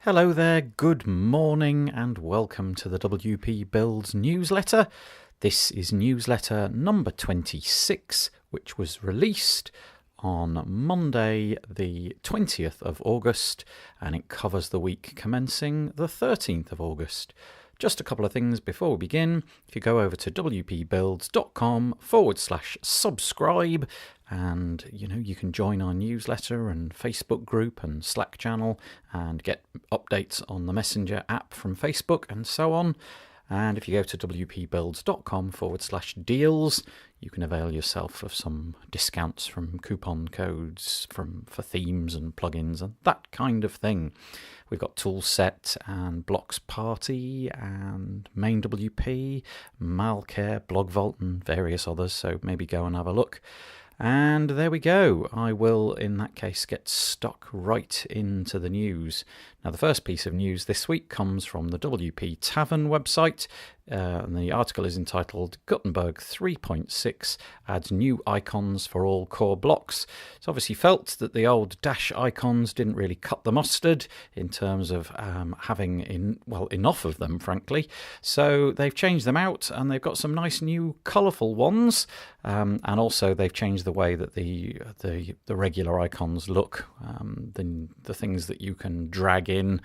Hello there, good morning and welcome to the WP Builds newsletter. This is newsletter number 26, which was released on Monday the 20th of August, and it covers the week commencing the 13th of August. Just a couple of things before we begin. If you go over to wpbuilds.com/subscribe, and you can join our newsletter and Facebook group and Slack channel and get updates on the Messenger app from Facebook and so on. And if you go to wpbuilds.com/deals, you can avail yourself of some discounts from coupon codes for themes and plugins and that kind of thing. We've got Toolset and Blocks Party and Main WP, Malcare, BlogVault and various others, so maybe go and have a look. And there we go. I will, in that case, get stuck right into the news. Now, the first piece of news this week comes from the WP Tavern website, and the article is entitled Gutenberg 3.6 adds new icons for all core blocks. It's obviously felt that the old dash icons didn't really cut the mustard in terms of having enough of them, frankly. So they've changed them out, and they've got some nice new colourful ones, and also they've changed the way that the regular icons look, the things that you can drag in.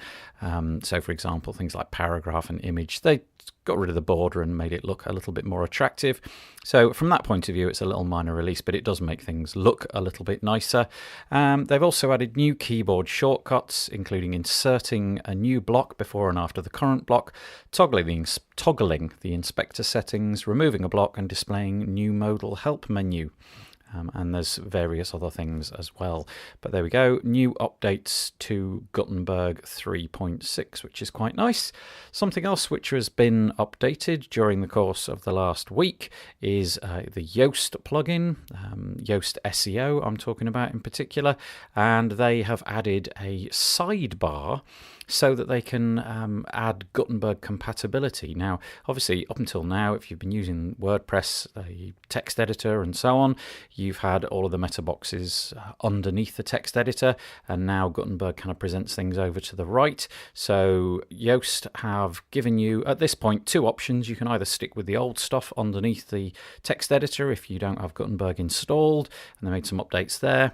So, for example, things like paragraph and image, they got rid of the border and made it look a little bit more attractive. So from that point of view, it's a little minor release, but it does make things look a little bit nicer. They've also added new keyboard shortcuts, including inserting a new block before and after the current block, toggling the inspector settings, removing a block, and displaying new modal help menu. And there's various other things as well. But there we go, new updates to Gutenberg 3.6, which is quite nice. Something else which has been updated during the course of the last week is the Yoast plugin, Yoast SEO I'm talking about in particular, and they have added a sidebar so that they can add Gutenberg compatibility. Now, obviously, up until now, if you've been using WordPress, a text editor and so on, you've had all of the meta boxes underneath the text editor, and now Gutenberg kind of presents things over to the right. So Yoast have given you, at this point, two options. You can either stick with the old stuff underneath the text editor if you don't have Gutenberg installed, and they made some updates there.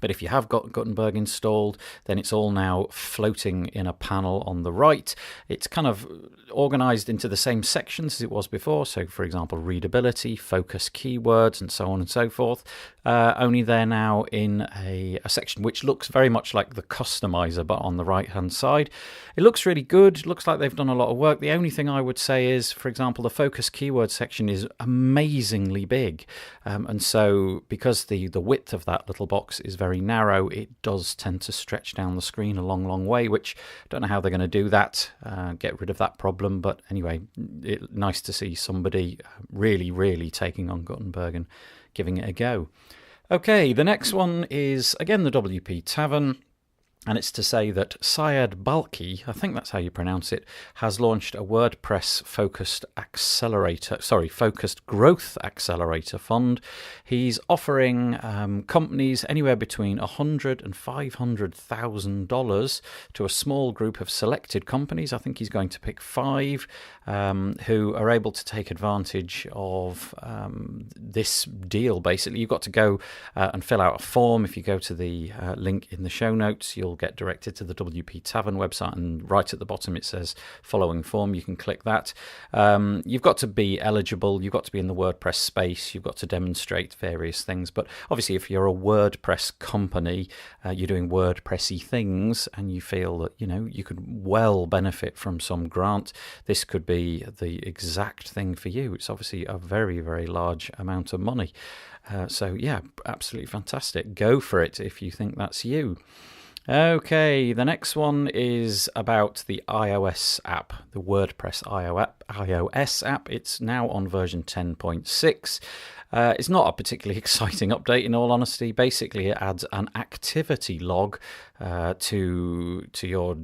But if you have got Gutenberg installed, then it's all now floating in a panel on the right. It's kind of organized into the same sections as it was before. So, for example, readability, focus keywords, and so on and so forth. Only they're now in a section which looks very much like the customizer, but on the right-hand side. It looks really good. It looks like they've done a lot of work. The only thing I would say is, for example, the focus keyword section is amazingly big. And so because the width of that little box is very narrow, it does tend to stretch down the screen a long way, which I don't know how they're going to do that, get rid of that problem. But anyway, nice to see somebody really taking on Gutenberg and giving it a go. Okay, the next one is again the WP Tavern. And it's to say that Syed Balki, I think that's how you pronounce it, has launched a WordPress focused growth accelerator fund. He's offering companies anywhere between $100,000 and $500,000 to a small group of selected companies. I think he's going to pick 5 who are able to take advantage of this deal. Basically, you've got to go and fill out a form. If you go to the link in the show notes, you'll get directed to the WP Tavern website, and right at the bottom it says following form. You can click that. You've got to be eligible, you've got to be in the WordPress space, you've got to demonstrate various things. But obviously, if you're a WordPress company, you're doing WordPressy things, and you feel that you could well benefit from some grant, this could be the exact thing for you. It's obviously a very large amount of money. So yeah, absolutely fantastic. Go for it if you think that's you. Okay, the next one is about the iOS app, the WordPress iOS app. It's now on version 10.6. It's not a particularly exciting update, in all honesty. Basically, it adds an activity log to your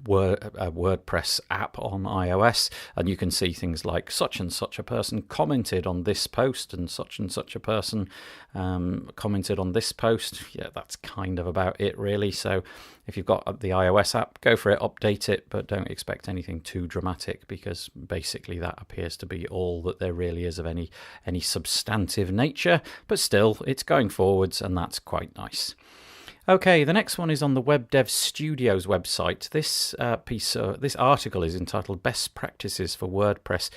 WordPress app on iOS, and you can see things like such and such a person commented on this post and such a person commented on this post. Yeah, that's kind of about it really. So if you've got the iOS app, go for it, update it, but don't expect anything too dramatic, because basically that appears to be all that there really is of any substantive nature. But still, it's going forwards, and that's quite nice. Okay, the next one is on the Web Dev Studio's website. This this article is entitled "Best Practices for WordPress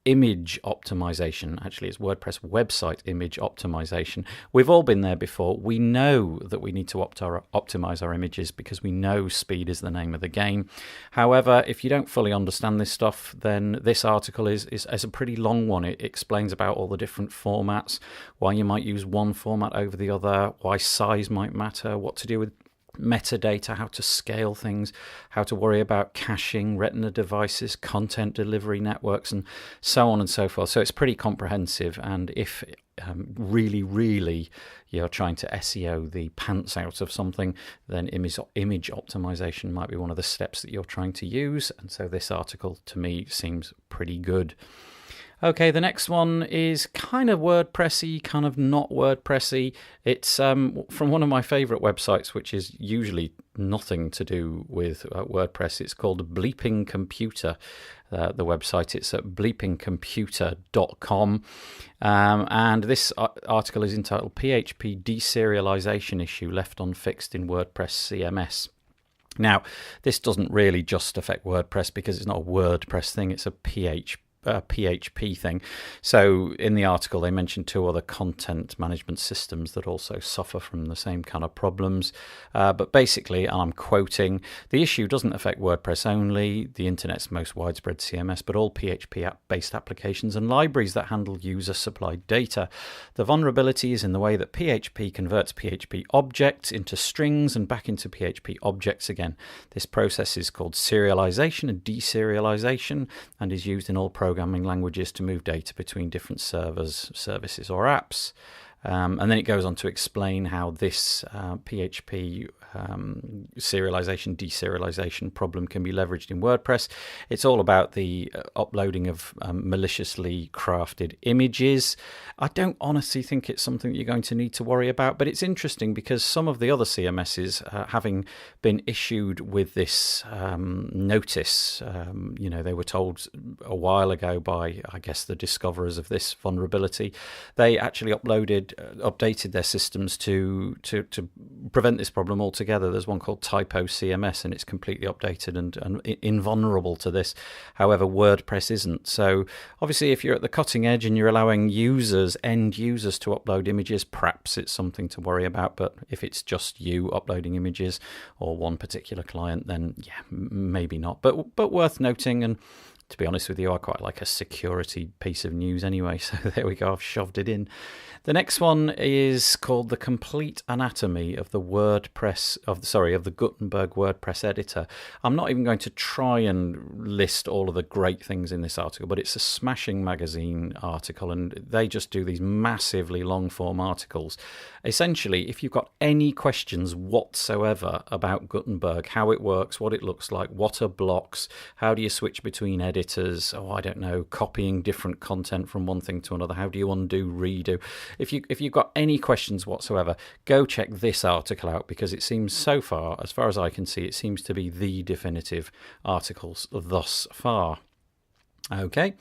Image Optimization." Actually, it's WordPress website image optimization. We've all been there before. We know that we need to optimize our images because we know speed is the name of the game. However, if you don't fully understand this stuff, then this article is a pretty long one. It explains about all the different formats, why you might use one format over the other, why size might matter, what to do with metadata, how to scale things, how to worry about caching, retina devices, content delivery networks, and so on and so forth. So it's pretty comprehensive, and if really you're trying to SEO the pants out of something, then image optimization might be one of the steps that you're trying to use, and so this article to me seems pretty good. Okay, the next one is kind of WordPressy, kind of not WordPressy. It's from one of my favourite websites, which is usually nothing to do with WordPress. It's called Bleeping Computer, the website. It's at bleepingcomputer.com. And this article is entitled "PHP Deserialization Issue Left Unfixed in WordPress CMS." Now, this doesn't really just affect WordPress because it's not a WordPress thing, it's a PHP thing. So in the article they mentioned two other content management systems that also suffer from the same kind of problems, but basically, and I'm quoting, "The issue doesn't affect WordPress only, the internet's most widespread CMS, but all PHP based applications and libraries that handle user supplied data. The vulnerability is in the way that PHP converts PHP objects into strings and back into PHP objects again. This process is called serialization and deserialization and is used in all programming languages to move data between different servers, services, or apps." And then it goes on to explain how this PHP serialization, deserialization problem can be leveraged in WordPress. It's all about the uploading of maliciously crafted images. I don't honestly think it's something that you're going to need to worry about, but it's interesting because some of the other CMSs, having been issued with this notice, they were told a while ago by, I guess, the discoverers of this vulnerability, they actually updated their systems to prevent this problem altogether. There's one called Typo CMS, and it's completely updated and invulnerable to this. However, WordPress isn't. So obviously, if you're at the cutting edge and you're allowing end users to upload images, perhaps it's something to worry about. But if it's just you uploading images or one particular client, then yeah, maybe not. But worth noting. And to be honest with you, I quite like a security piece of news anyway, so there we go, I've shoved it in. The next one is called "The Complete Anatomy of the Gutenberg WordPress Editor." I'm not even going to try and list all of the great things in this article, but it's a smashing magazine article, and they just do these massively long-form articles. Essentially, if you've got any questions whatsoever about Gutenberg, how it works, what it looks like, what are blocks, how do you switch between editors, copying different content from one thing to another, how do you undo, redo? If you've got any questions whatsoever, go check this article out, because it seems so far, as far as I can see, it seems to be the definitive articles thus far. Okay.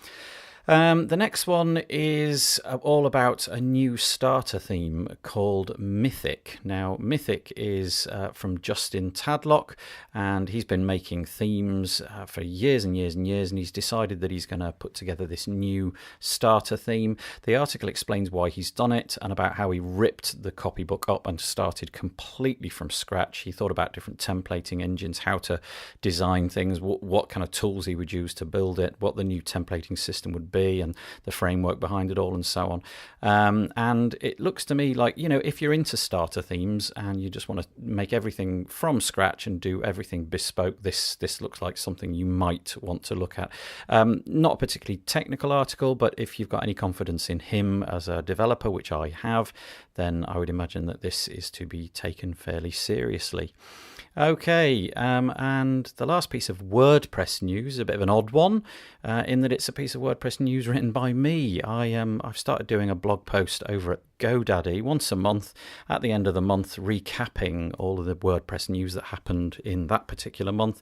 The next one is all about a new starter theme called Mythic. Now, Mythic is from Justin Tadlock, and he's been making themes for years and years and years, and he's decided that he's going to put together this new starter theme. The article explains why he's done it and about how he ripped the copybook up and started completely from scratch. He thought about different templating engines, how to design things, what kind of tools he would use to build it, what the new templating system would be, and the framework behind it all, and so on. And it looks to me like, if you're into starter themes and you just want to make everything from scratch and do everything bespoke, this looks like something you might want to look at. Not a particularly technical article, but if you've got any confidence in him as a developer, which I have, then I would imagine that this is to be taken fairly seriously. Okay, and the last piece of WordPress news, a bit of an odd one, in that it's a piece of WordPress news written by me. I've started doing a blog post over at GoDaddy once a month at the end of the month, recapping all of the WordPress news that happened in that particular month.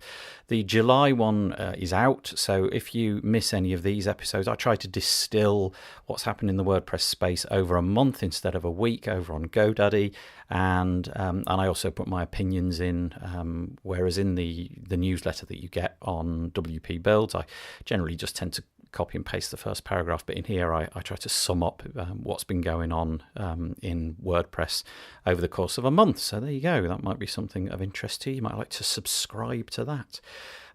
The July one is out, so if you miss any of these episodes, I try to distill what's happened in the WordPress space over a month instead of a week over on GoDaddy, and I also put my opinions in, whereas in the newsletter that you get on WP Builds, I generally just tend to copy and paste the first paragraph, but in here I try to sum up what's been going on in WordPress over the course of a month. So there you go, that might be something of interest to you. You might like to subscribe to that.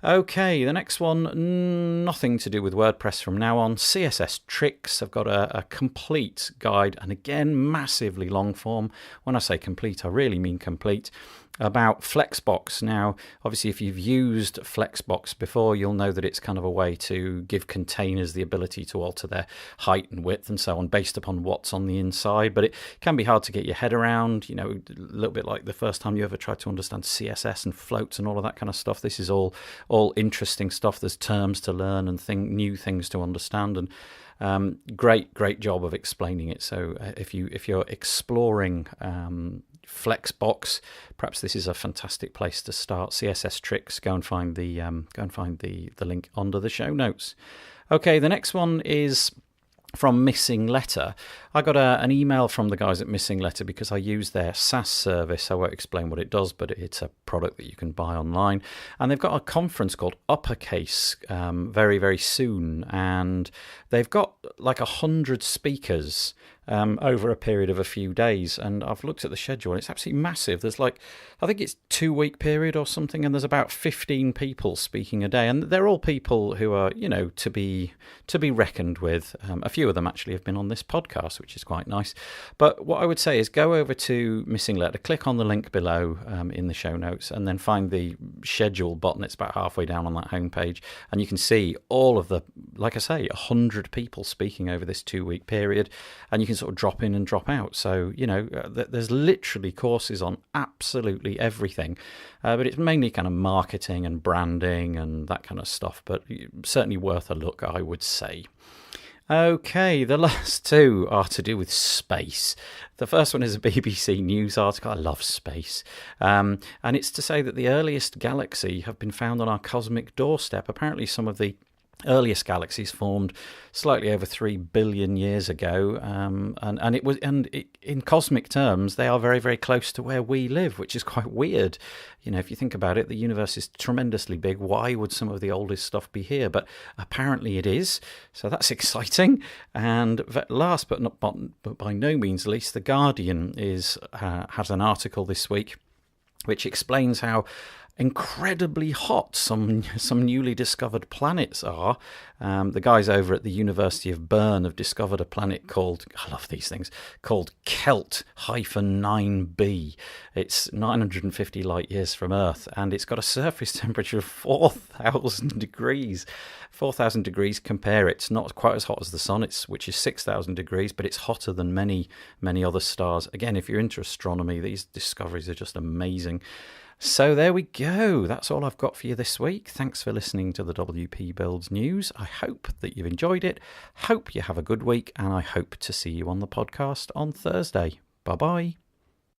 Okay, the next one, nothing to do with WordPress from now on. CSS tricks. I've got a complete guide, and again, massively long form. When I say complete, I really mean complete, about Flexbox. Now, obviously, if you've used Flexbox before, you'll know that it's kind of a way to give containers the ability to alter their height and width and so on based upon what's on the inside, but it can be hard to get your head around, a little bit like the first time you ever tried to understand CSS and floats and all of that kind of stuff. This is all interesting stuff. There's terms to learn and new things to understand, and great job of explaining it. So if you're exploring Flexbox, perhaps this is a fantastic place to start. CSS tricks. Go and find the link under the show notes. Okay, the next one is from Missing Letter. I got an email from the guys at Missing Letter because I use their SaaS service. I won't explain what it does, but it's a product that you can buy online. And they've got a conference called Uppercase very, very soon. And they've got like 100 speakers over a period of a few days, and I've looked at the schedule and it's absolutely massive. There's I think it's 2-week period or something, and there's about 15 people speaking a day, and they're all people who are to be reckoned with. A few of them actually have been on this podcast, which is quite nice. But what I would say is go over to Missing Letter, click on the link below in the show notes, and then find the schedule button. It's about halfway down on that homepage, and you can see all of the, like I say, 100 people speaking over this 2-week period, and you can sort of drop in and drop out. So there's literally courses on absolutely everything, but it's mainly kind of marketing and branding and that kind of stuff, but certainly worth a look, I would say. Okay, the last two are to do with space. The first one is a BBC News article. I love space. And it's to say that the earliest galaxy have been found on our cosmic doorstep. Apparently some of the earliest galaxies formed slightly over 3 billion years ago, in cosmic terms they are very, very close to where we live, which is quite weird. If you think about it, the universe is tremendously big. Why would some of the oldest stuff be here? But apparently it is, so that's exciting. And last but by no means least, The Guardian has an article this week which explains how incredibly hot some newly discovered planets are. The guys over at the University of Bern have discovered a planet called, I love these things, called Kelt-9b. It's 950 light years from Earth, and it's got a surface temperature of 4,000 degrees. 4,000 degrees, compare it's not quite as hot as the sun, which is 6,000 degrees, but it's hotter than many, many other stars. Again, if you're into astronomy, these discoveries are just amazing. So there we go. That's all I've got for you this week. Thanks for listening to the WP Builds News. I hope that you've enjoyed it. Hope you have a good week, and I hope to see you on the podcast on Thursday. Bye-bye.